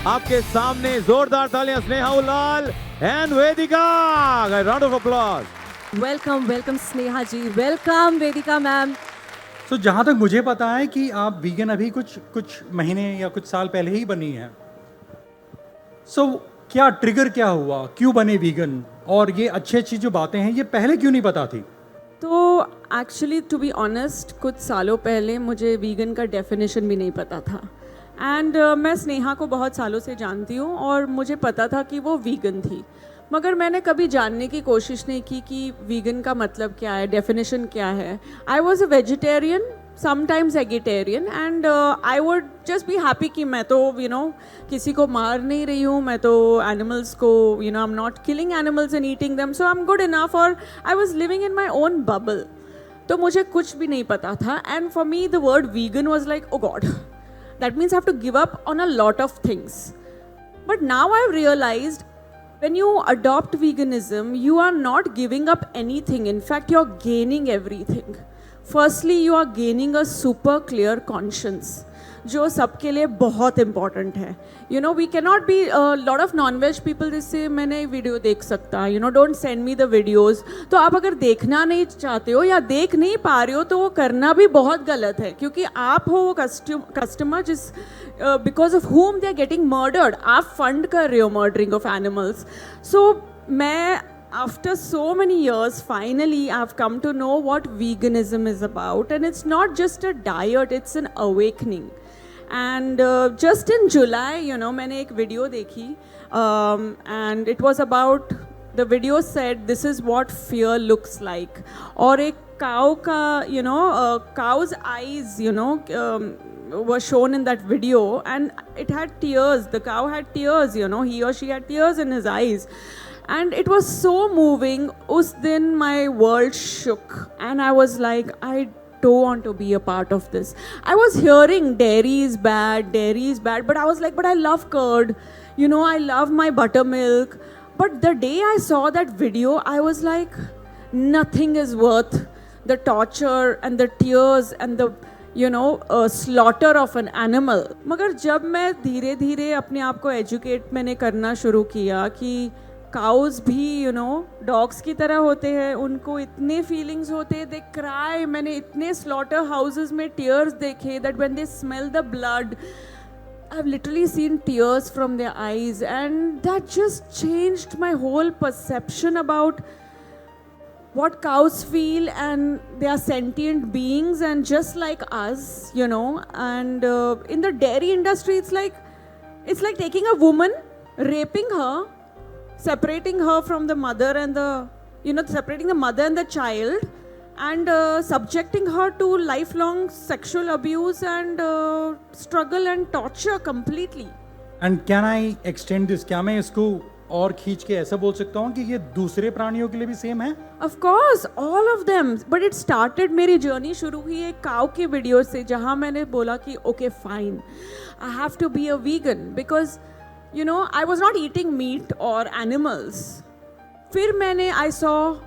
आपके सामने जोरदार तालियां Sneha Ullal and Vedika. Round of applause. Welcome Sneha ji, welcome Vedika ma'am. तो जहाँ तक मुझे पता है कि आप वीगन अभी कुछ महीने या कुछ साल पहले ही बनी हैं. क्या ट्रिगर क्या हुआ, क्यों बने वीगन, और ये अच्छी जो बातें हैं ये पहले क्यों नहीं पता थी? तो एक्चुअली टू बी ऑनेस्ट, कुछ सालों पहले मुझे वीगन का डेफिनेशन भी नहीं पता था. एंड मैं स्नेहा को बहुत सालों से जानती हूँ और मुझे पता था कि वो वीगन थी, मगर मैंने कभी जानने की कोशिश नहीं की कि वीगन का मतलब क्या है, डेफिनेशन क्या है. I was a vegetarian, sometimes eggetarian, and I would just be happy कि मैं तो किसी को मार नहीं रही हूँ, मैं तो एनिमल्स को I am not killing animals and eating them, so I am good enough, और I was living in my own bubble. तो मुझे कुछ भी नहीं पता था. And for me the word vegan was like, oh God, that means I have to give up on a lot of things. But now I've realized when you adopt veganism, you are not giving up anything. In fact, you're gaining everything. Firstly, you are gaining a super clear conscience, जो सबके लिए बहुत important है. We cannot be a lot of non-veg people जिससे मैं नहीं video देख सकता. Don't send me the videos. तो आप अगर देखना नहीं चाहते हो या देख नहीं पा रहे हो तो वो करना भी बहुत गलत है, क्योंकि आप हो वो कस्टमर जिस because of whom they are getting murdered. आप फंड कर रहे हो murdering of animals. So मैं after so many years, finally I've come to know what veganism is about, and it's not just a diet, it's an awakening. And just in July, मैंने एक video देखी, and it was about, the video said this is what fear looks like. और एक cow का cow's eyes were shown in that video, and it had tears, the cow had tears, he or she had tears in his eyes, and it was so moving. Us din my world shook, and I was like, I don't want to be a part of this. I was hearing dairy is bad, but I was like, but I love curd, I love my buttermilk. But the day I saw that video, I was like, nothing is worth the torture and the tears and the slaughter of an animal. मगर जब मैं धीरे धीरे अपने आप को educate मैंने करना शुरू किया कि काउज भी डॉग्स की तरह होते हैं, उनको इतने फीलिंग्स होते हैं, दे क्राई. मैंने इतने स्लॉटर हाउसेस में टीयर्स देखे that when they smell the blood, I've literally seen tears from their eyes, and that just changed my whole perception about what cows feel, and they are sentient beings and just like us, and in the dairy industry it's like taking a woman, raping her, separating her from the mother and the separating the mother and the child, and subjecting her to lifelong sexual abuse and struggle and torture completely. And can I extend this? क्या मैं इसको और खींच के ऐसा बोल सकता हूँ कि ये दूसरे प्राणियों के लिए भी सेम है? Of course, all of them. But it started, मेरी जर्नी शुरू हुई एक काउ की वीडियो से, जहाँ मैंने बोला कि okay fine, I have to be a vegan because I was not eating meat or animals. फिर मैंने I saw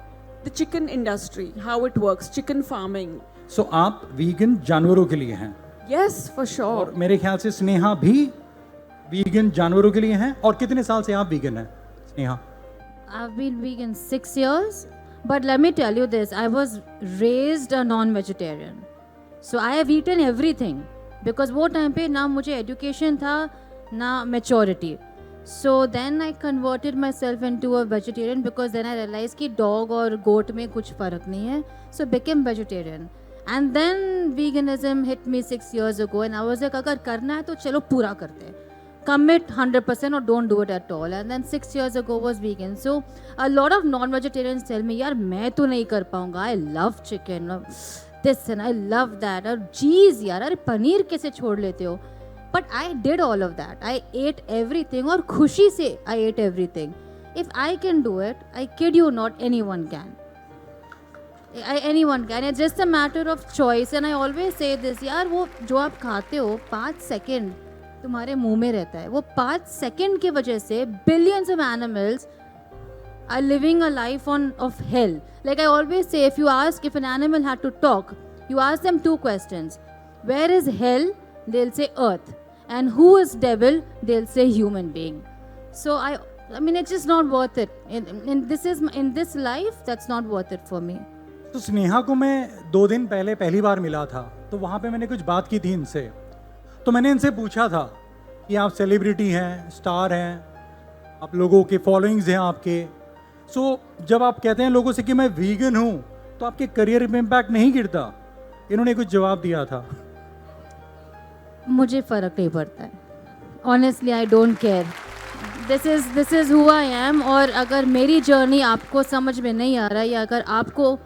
the chicken industry, how it works, chicken farming. So आप वीगन जानवरों के लिए हैं? Yes, for sure. और मेरे ख्याल से स्नेहा भी वीगन जानवरों के लिए हैं. और कितने साल से आप वीगन हैं Sneha? I've been vegan 6 years, but let me tell you this, I was raised a non-vegetarian. So I have eaten everything because वो टाइम पे ना मुझे education था ना maturity. So then I converted myself into a vegetarian because then I realized कि dog और goat में कुछ फ़र्क नहीं है. So became vegetarian. And then veganism hit me 6 years ago, and I was like, अगर करना है तो चलो पूरा करते हैं. Commit 100% or don't do it at all. And then 6 years ago was vegan. So a lot of non-vegetarians tell me, यार मैं तो नहीं कर पाऊँगा. I love chicken, this and I love that. और cheese यार, अरे पनीर कैसे छोड़ लेते हो? But I did all of that. I ate everything, और खुशी से I ate everything. If I can do it, I kid you not, anyone can. Anyone can. It's just a matter of choice. And I always say this, यार वो जो आप खाते हो 5 second तुम्हारे मुंह में रहता है, वो 5 सेकेंड की वजह से billions of animals are living a life of hell. Like I always say, if you ask if an animal had to talk, you ask them 2 questions. Where is hell? They'll say earth. and who is devil, they'll say human being. So I mean, it's just not worth it. In this life, that's not worth it for me. तो स्नेहा को मैं 2 दिन पहले पहली बार मिला था, तो वहाँ पे मैंने कुछ बात की थी इनसे। तो मैंने इनसे पूछा था कि आप सेलिब्रिटी हैं, स्टार हैं, आप लोगों के फॉलोइंग्स हैं आपके, सो जब आप कहते हैं लोगों से कि मैं वीगन हूँ, तो आपके करियर में इम्पैक्ट नहीं गिरता? इन्होंने कुछ जवाब दिया था। मुझे फ़र्क नहीं पड़ता है, honestly I don't care. This is who I am. और अगर मेरी जर्नी आपको समझ में नहीं आ रहा है या अगर आपको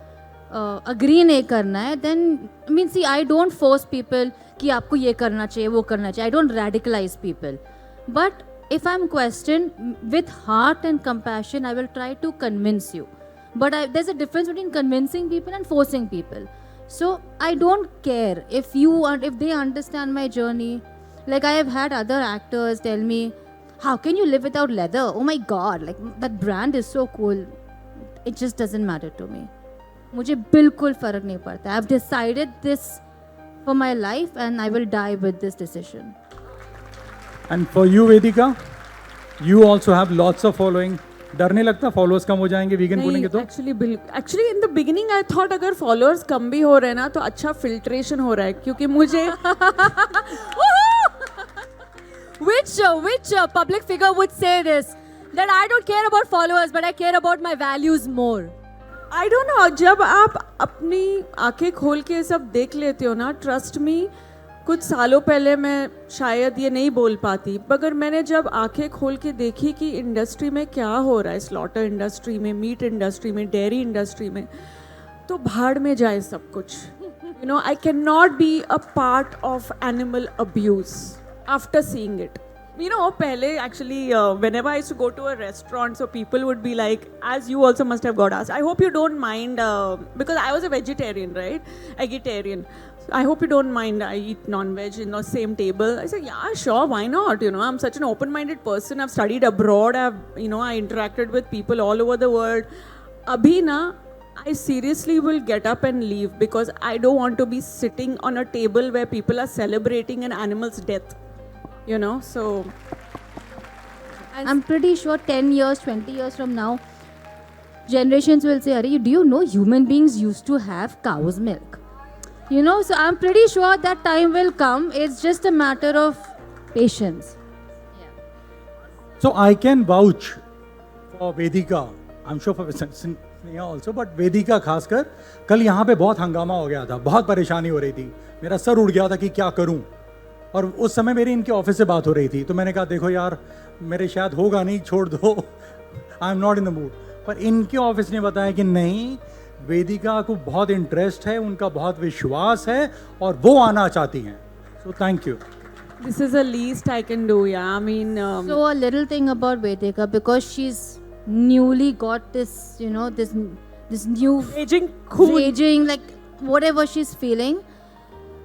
अग्री नहीं करना है, then mean see I don't force people कि आपको ये करना चाहिए, वो करना चाहिए। I don't radicalise people, but if I'm questioned with heart and compassion, I will try to convince you. But there's a difference between convincing people and forcing people. So I don't care if they understand my journey. Like I have had other actors tell me, how can you live without leather? Oh my God, like that brand is so cool. It just doesn't matter to me. मुझे बिल्कुल फर्क नहीं पड़ता. I've decided this for my life and I will die with this decision. And for you Vedika, you also have lots of following. डर नहीं लगता followers कम हो जाएंगे वीगन बोलेंगे तो? Actually in the beginning I thought अगर followers कम भी हो रहे हैं ना तो अच्छा फिल्ट्रेशन हो रहा है, क्योंकि मुझे which public figure would say this, that I don't care about followers but I care about my values more? I don't know, जब आप अपनी आंखें खोल के सब देख लेते हो ना, ट्रस्ट मी, कुछ सालों पहले मैं शायद ये नहीं बोल पाती, मगर मैंने जब आंखें खोल के देखी कि इंडस्ट्री में क्या हो रहा है, स्लॉटर इंडस्ट्री में, मीट इंडस्ट्री में, डेयरी इंडस्ट्री में, तो भाड़ में जाए सब कुछ। You know, I can not be a part of animal abuse after seeing it. You know, pehle actually, whenever I used to go to a restaurant, so people would be like, as you also must have got asked, I hope you don't mind, because I was a vegetarian, right? Vegetarian. I hope you don't mind I eat non-veg in the same table. I said, yeah, sure, why not? You know, I'm such an open-minded person. I've studied abroad. I interacted with people all over the world. Abhi na, I seriously will get up and leave because I don't want to be sitting on a table where people are celebrating an animal's death. You know, so I'm pretty sure 10 years, 20 years from now, generations will say, Are, do you know human beings used to have cow's milk? You know, so I'm pretty sure that time will come. It's just a matter of patience. So I can vouch for Vedika. I'm sure for Sneha also, but Vedika खासकर कल यहाँ पे बहुत हंगामा हो गया था, बहुत परेशानी हो रही थी, मेरा सर उड़ गया था कि क्या करूँ। और उस समय मेरी इनके ऑफिस से बात हो रही थी, तो मैंने कहा देखो यार, मेरे शायद होगा नहीं, छोड़ दो, आई am not in the mood. पर इनके ऑफिस ने बताया कि नहीं, वेदिका को बहुत इंटरेस्ट है, उनका बहुत विश्वास है और वो आना चाहती हैं। So thank you. this is the least I can do. Yeah, I mean, So a little thing about Vedika, because she's newly got this, you know, this new aging cool. raging, like whatever she's feeling.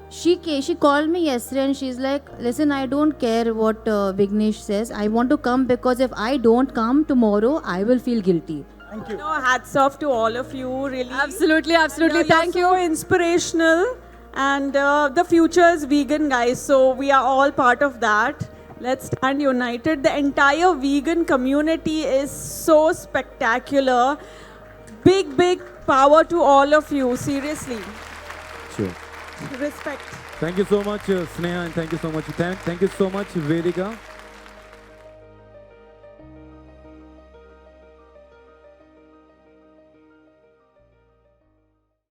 She called me yesterday and she's like, listen, I don't care what Vignesh says. I want to come because if I don't come tomorrow, I will feel guilty. Thank you. No, hats off to all of you. Really, Absolutely. Thank you. So inspirational, and the future is vegan, guys. So we are all part of that. Let's stand united. The entire vegan community is so spectacular. Big power to all of you. Seriously. Sure. Respect. Thank you so much, Sneha, and thank you so much. Thank you so much, Vedika.